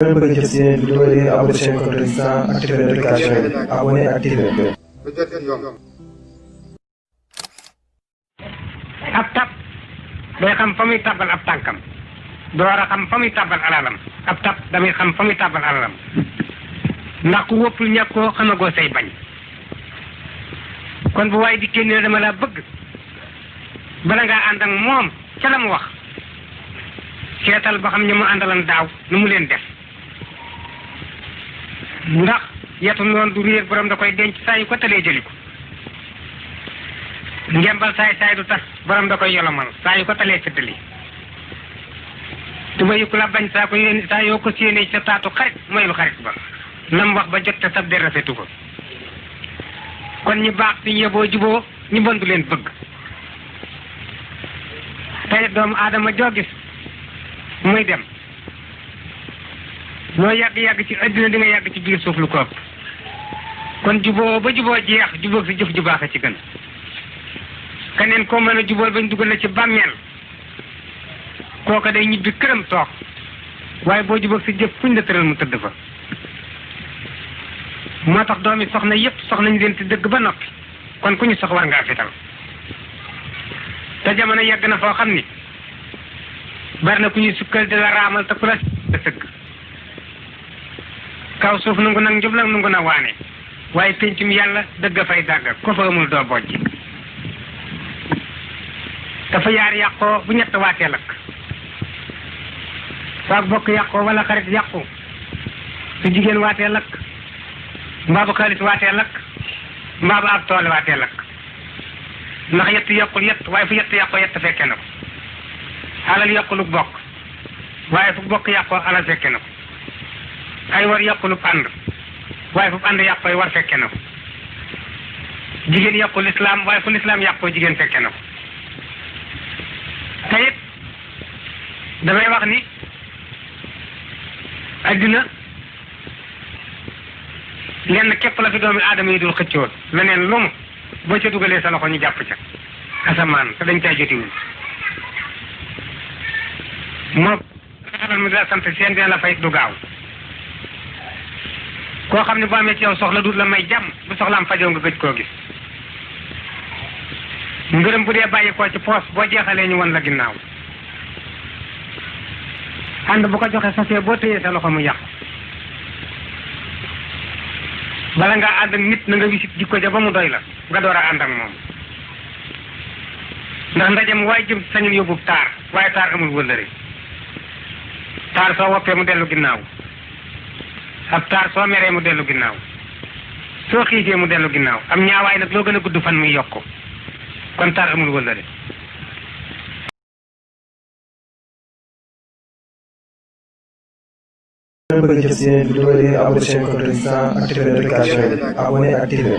Ngeen bëgg a jot si yeneen vidéo yi abonné seen compte Résistant activé notification yi abonné activé. ab tab day xam fa muy tabal ab tànkam door a xam fa muy tabal alalam ab tab damay xam fa muy tabal alalam ndax ku wóppul ñàkkoo xamagoo say bañ kon bu waaye di génne dama laa bëgg bala ngaa ànd ak moom ca la mu wax seetal ba xam ñi mu àndalan daaw nu mu leen def ndax yetu noonu du réer borom da koy denc saa yu ko talee jëli ko ngembal saay du tas borom da koy yolomal saa yu ko talee fëttali tuba yu ko la bañ saa yoo ko séenee ca taatu xarit mooy lu xarit ba nam wax ba jot te sab der rafetu ko kon ñi baax fi yeboo juboo ñu bon du leen bëgg tey doomu aadama joo gis muy dem loo yàgg-yàgg ci àddina di nga yàgg ci biir suuf lu ko ëpp kon juboo ba juboo jeex jubóog si jëf ju baax a ci gën keneen koo mën a jubóol bañ dugal la ci bàmmeel kooka day ñibbi këram toog waaye boo jubóog si jëf fuñ la tëral mu tëdd fa moo tax doomi soxna yépp soxna ñu leen ti dëgg ba noppi kon ku ñu sox war ngaa fital te jamono yegg na foo xam ni bari na ku ñuy sukkal di la raamal te ku la sëgg kaw suuf nungu nag njub nag nungu na waane waaye pencum yàlla dëgg fay dàgg ko fa amul doo bojj dafa yaar yàqoo bu ñett waatee lakk soo bokk yàqoo wala xarit yàqu su jigéen waatee lakk mbaa bu xaalis waatee lakk mbaa bu ab toole waatee lakk ndax yett yokkul yett waaye fu yett yàqoo yett fekke na ko alal yokkulu bokk waaye fu bokk yàqoo alal fekke na ko ay war yokkulu ànd waaye fu ànd yàqoo war fekke na ko jigéen yokkul lislaam waaye fu lislaam yàqoo jigéen fekke na ko te it damay wax ni adduna lenn képp la fi doomi aadama yi dul xëccoon leneen lu mu boo ca dugalee sa loxo ñu jàpp ca asamaan te dañ caa jotiwul moo alal mi la sant seen dina la fay du gaaw koo xam ne boo amee ci yow soxla dut la may jàmm bu soxlaam fajoo nga gëj koo gis ngërëm bu dee bàyyi koo ci poos boo jeexalee ñu won la ginnaaw ànd bu ko joxe sasee boo téyee sa loxo mu yàqu bala ngaa ànd ak nit na nga wisit jikko ja ba mu doy la nga door a ànd ak moom ndax ndajem waaye jëm sañul yóbbu taar waaye taar amul wëllëre taar soo woppee mu dellu ginnaaw ab taar soo meree mu dellu ginnaaw soo xiifee mu dellu ginnaaw am ñaawaay nag loo gën a gudd fan muy yokku kon taar amul wëllëre Ngeen bëgg a jot si yeneen vidéo yi abonné seen compte Résistant activé notification yi abonné activé.